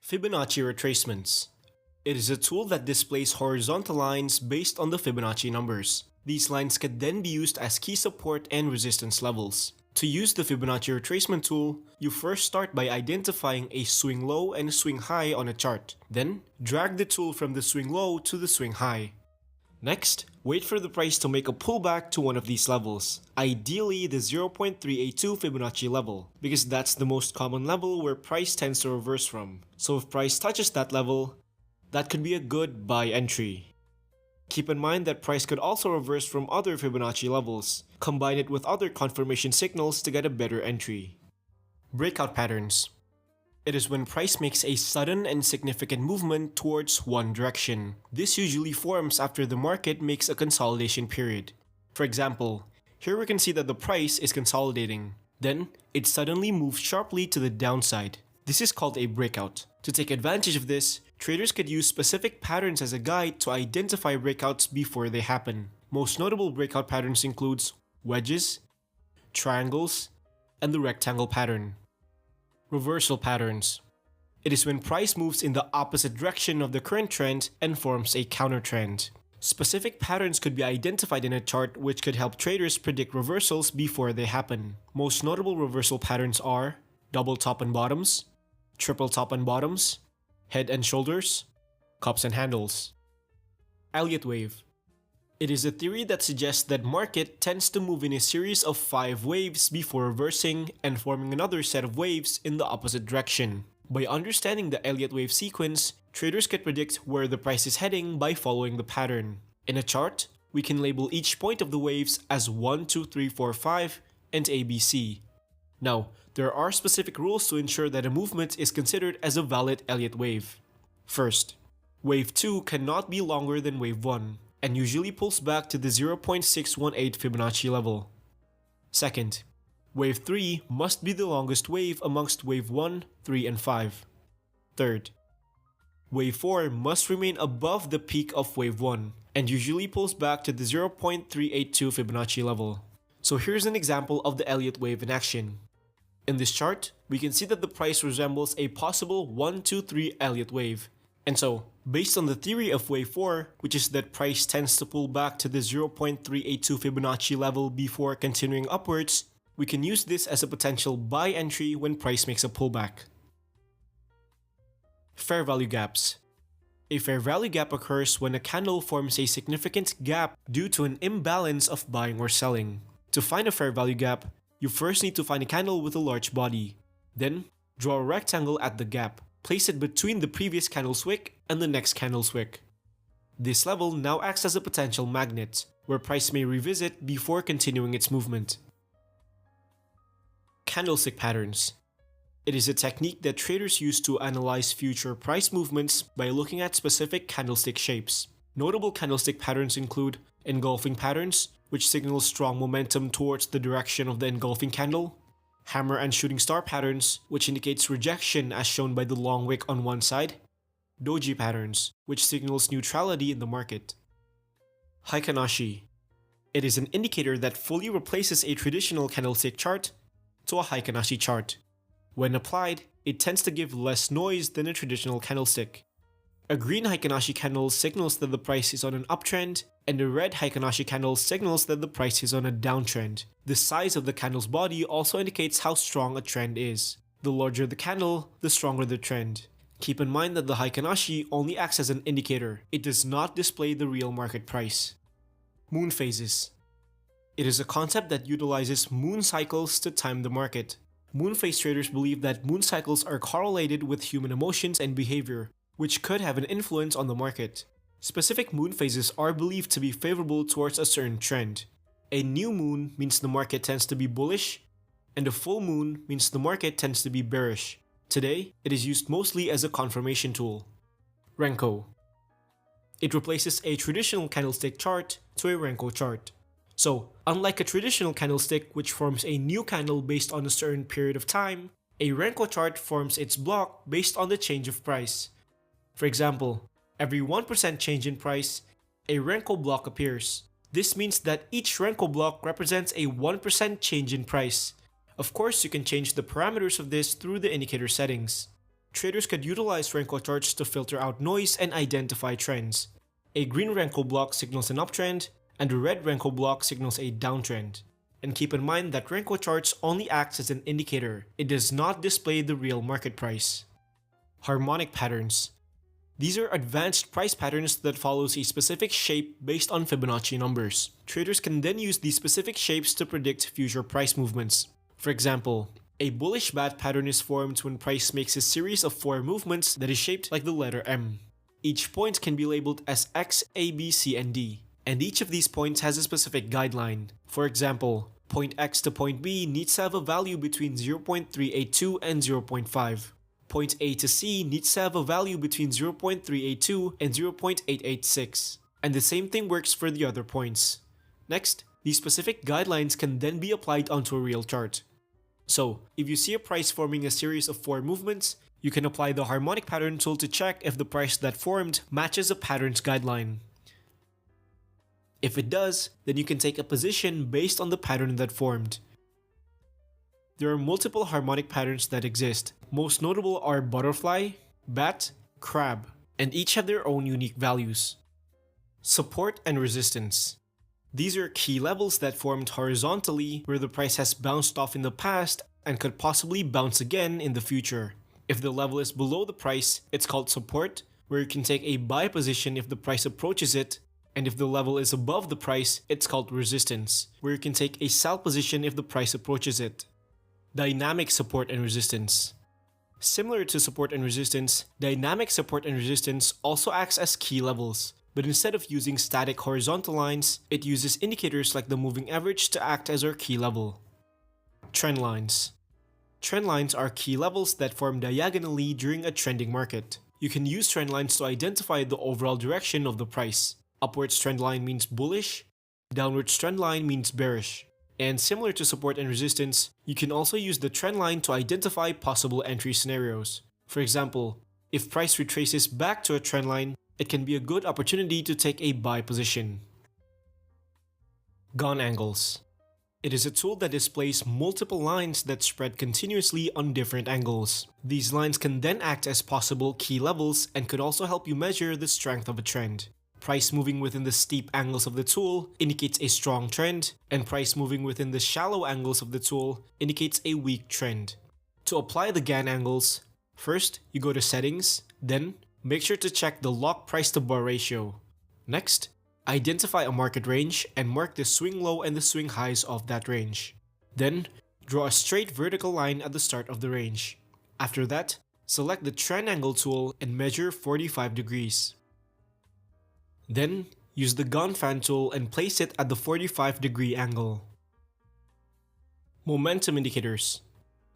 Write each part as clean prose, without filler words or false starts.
Fibonacci retracements. It is a tool that displays horizontal lines based on the Fibonacci numbers. These lines can then be used as key support and resistance levels. To use the Fibonacci retracement tool, you first start by identifying a swing low and swing high on a chart. Then, drag the tool from the swing low to the swing high. Next, wait for the price to make a pullback to one of these levels, ideally the 0.382 Fibonacci level, because that's the most common level where price tends to reverse from. So if price touches that level, that could be a good buy entry. Keep in mind that price could also reverse from other Fibonacci levels. Combine it with other confirmation signals to get a better entry. Breakout patterns. It is when price makes a sudden and significant movement towards one direction. This usually forms after the market makes a consolidation period. For example, here we can see that the price is consolidating. Then, it suddenly moves sharply to the downside. This is called a breakout. To take advantage of this, traders could use specific patterns as a guide to identify breakouts before they happen. Most notable breakout patterns include wedges, triangles, and the rectangle pattern. Reversal patterns. It is when price moves in the opposite direction of the current trend and forms a counter trend. Specific patterns could be identified in a chart which could help traders predict reversals before they happen. Most notable reversal patterns are double top and bottoms, triple top and bottoms, head and shoulders, cups and handles. Elliott wave. It is a theory that suggests that market tends to move in a series of 5 waves before reversing and forming another set of waves in the opposite direction. By understanding the Elliott wave sequence, traders can predict where the price is heading by following the pattern. In a chart, we can label each point of the waves as 1, 2, 3, 4, 5 and ABC. Now, there are specific rules to ensure that a movement is considered as a valid Elliott wave. First, wave 2 cannot be longer than wave 1. And usually pulls back to the 0.618 Fibonacci level. Second, wave 3 must be the longest wave amongst wave 1, 3, and 5. Third, wave 4 must remain above the peak of wave 1 and usually pulls back to the 0.382 Fibonacci level. So here's an example of the Elliott wave in action. In this chart, we can see that the price resembles a possible 1, 2, 3 Elliott wave. And so, based on the theory of wave 4, which is that price tends to pull back to the 0.382 Fibonacci level before continuing upwards, we can use this as a potential buy entry when price makes a pullback. Fair value gaps. A fair value gap occurs when a candle forms a significant gap due to an imbalance of buying or selling. To find a fair value gap, you first need to find a candle with a large body. Then, draw a rectangle at the gap. Place it between the previous candle's wick and the next candle's wick. This level now acts as a potential magnet, where price may revisit before continuing its movement. Candlestick patterns. It is a technique that traders use to analyze future price movements by looking at specific candlestick shapes. Notable candlestick patterns include engulfing patterns, which signal strong momentum towards the direction of the engulfing candle, hammer and shooting star patterns, which indicates rejection as shown by the long wick on one side, doji patterns, which signals neutrality in the market. Heikin Ashi. It is an indicator that fully replaces a traditional candlestick chart to a Heikin Ashi chart. When applied, it tends to give less noise than a traditional candlestick. A green Heikin Ashi candle signals that the price is on an uptrend, and a red Heikin Ashi candle signals that the price is on a downtrend. The size of the candle's body also indicates how strong a trend is. The larger the candle, the stronger the trend. Keep in mind that the Heikin Ashi only acts as an indicator. It does not display the real market price. Moon phases. It is a concept that utilizes moon cycles to time the market. Moon phase traders believe that moon cycles are correlated with human emotions and behavior, which could have an influence on the market. Specific moon phases are believed to be favorable towards a certain trend. A new moon means the market tends to be bullish, and a full moon means the market tends to be bearish. Today, it is used mostly as a confirmation tool. Renko. It replaces a traditional candlestick chart to a Renko chart. So, unlike a traditional candlestick which forms a new candle based on a certain period of time, a Renko chart forms its block based on the change of price. For example, every 1% change in price, a Renko block appears. This means that each Renko block represents a 1% change in price. Of course, you can change the parameters of this through the indicator settings. Traders could utilize Renko charts to filter out noise and identify trends. A green Renko block signals an uptrend, and a red Renko block signals a downtrend. And keep in mind that Renko charts only acts as an indicator. It does not display the real market price. Harmonic patterns. These are advanced price patterns that follows a specific shape based on Fibonacci numbers. Traders can then use these specific shapes to predict future price movements. For example, a bullish bat pattern is formed when price makes a series of 4 movements that is shaped like the letter M. Each point can be labeled as X, A, B, C, and D, and each of these points has a specific guideline. For example, point X to point B needs to have a value between 0.382 and 0.5. Point A to C needs to have a value between 0.382 and 0.886. And the same thing works for the other points. Next, these specific guidelines can then be applied onto a real chart. So, if you see a price forming a series of 4 movements, you can apply the harmonic pattern tool to check if the price that formed matches a pattern's guideline. If it does, then you can take a position based on the pattern that formed. There are multiple harmonic patterns that exist. Most notable are butterfly, bat, crab, and each have their own unique values. Support and resistance. These are key levels that formed horizontally where the price has bounced off in the past and could possibly bounce again in the future. If the level is below the price, it's called support, where you can take a buy position if the price approaches it, and if the level is above the price, it's called resistance, where you can take a sell position if the price approaches it. Dynamic support and resistance. Similar to support and resistance, dynamic support and resistance also acts as key levels, but instead of using static horizontal lines, it uses indicators like the moving average to act as our key level. Trend lines. Trend lines are key levels that form diagonally during a trending market. You can use trend lines to identify the overall direction of the price. Upwards trend line means bullish, downwards trend line means bearish. And similar to support and resistance, you can also use the trend line to identify possible entry scenarios. For example, if price retraces back to a trend line, it can be a good opportunity to take a buy position. Gone angles. It is a tool that displays multiple lines that spread continuously on different angles. These lines can then act as possible key levels and could also help you measure the strength of a trend. Price moving within the steep angles of the tool indicates a strong trend, and price moving within the shallow angles of the tool indicates a weak trend. To apply the Gann angles, first you go to Settings, then make sure to check the lock price to bar ratio. Next, identify a market range and mark the swing low and the swing highs of that range. Then, draw a straight vertical line at the start of the range. After that, select the Trend Angle tool and measure 45 degrees. Then, use the gun fan tool and place it at the 45-degree angle. Momentum indicators.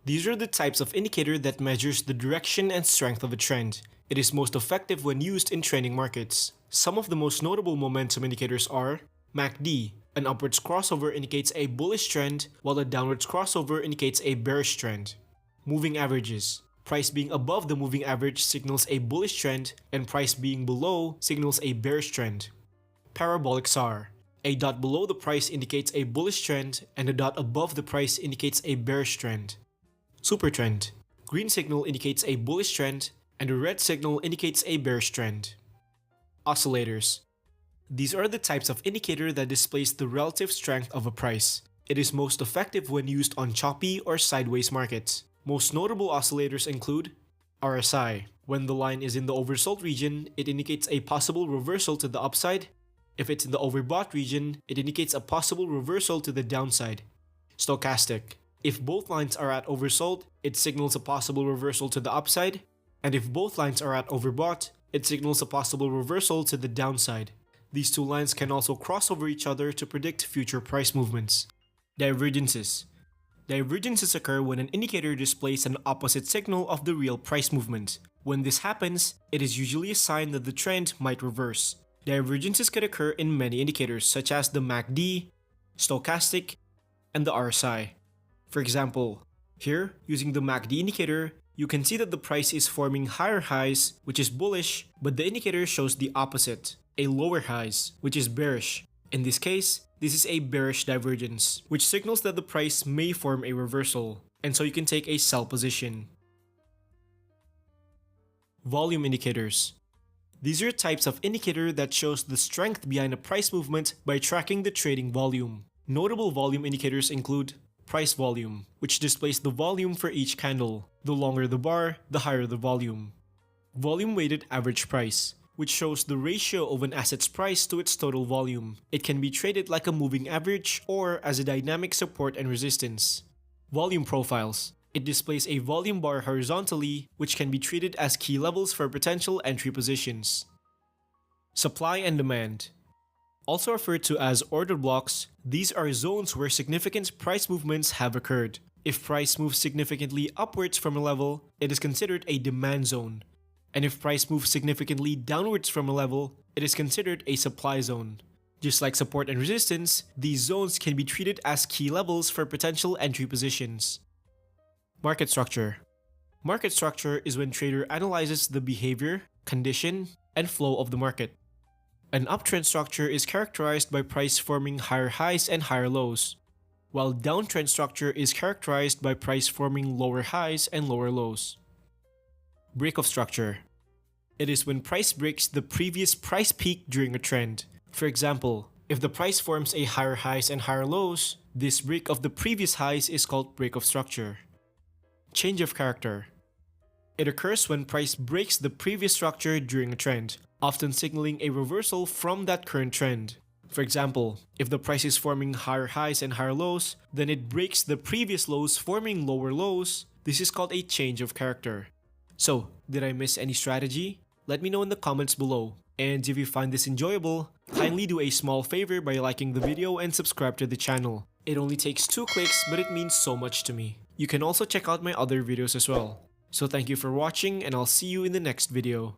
These are the types of indicator that measures the direction and strength of a trend. It is most effective when used in trending markets. Some of the most notable momentum indicators are MACD. An upwards crossover indicates a bullish trend, while a downwards crossover indicates a bearish trend. Moving averages. Price being above the moving average signals a bullish trend, and price being below signals a bearish trend. Parabolic SAR. A dot below the price indicates a bullish trend, and a dot above the price indicates a bearish trend. Supertrend. Green signal indicates a bullish trend, and a red signal indicates a bearish trend. Oscillators. These are the types of indicator that displays the relative strength of a price. It is most effective when used on choppy or sideways markets. Most notable oscillators include RSI. When the line is in the oversold region, it indicates a possible reversal to the upside. If it's in the overbought region, it indicates a possible reversal to the downside. Stochastic. If both lines are at oversold, it signals a possible reversal to the upside. And if both lines are at overbought, it signals a possible reversal to the downside. These two lines can also cross over each other to predict future price movements. Divergences. Divergences occur when an indicator displays an opposite signal of the real price movement. When this happens, it is usually a sign that the trend might reverse. Divergences could occur in many indicators such as the MACD, stochastic, and the RSI. For example, here, using the MACD indicator, you can see that the price is forming higher highs, which is bullish, but the indicator shows the opposite, a lower highs, which is bearish. In this case, this is a bearish divergence, which signals that the price may form a reversal, and so you can take a sell position. Volume indicators. These are types of indicator that shows the strength behind a price movement by tracking the trading volume. Notable volume indicators include price volume, which displays the volume for each candle. The longer the bar, the higher the volume. Volume weighted average price, which shows the ratio of an asset's price to its total volume. It can be traded like a moving average or as a dynamic support and resistance. Volume profiles. It displays a volume bar horizontally, which can be treated as key levels for potential entry positions. Supply and demand. Also referred to as order blocks, these are zones where significant price movements have occurred. If price moves significantly upwards from a level, it is considered a demand zone. And if price moves significantly downwards from a level, it is considered a supply zone. Just like support and resistance, these zones can be treated as key levels for potential entry positions. Market structure. Market structure is when trader analyzes the behavior, condition, and flow of the market. An uptrend structure is characterized by price forming higher highs and higher lows, while downtrend structure is characterized by price forming lower highs and lower lows. Break-off structure. It is when price breaks the previous price peak during a trend. For example, if the price forms a higher highs and higher lows, this break of the previous highs is called break-off structure. Change of character. It occurs when price breaks the previous structure during a trend, often signaling a reversal from that current trend. For example, if the price is forming higher highs and higher lows, then it breaks the previous lows forming lower lows. This is called a change of character. So, did I miss any strategy? Let me know in the comments below. And if you find this enjoyable, kindly do a small favor by liking the video and subscribe to the channel. It only takes 2 clicks, but it means so much to me. You can also check out my other videos as well. So thank you for watching, and I'll see you in the next video.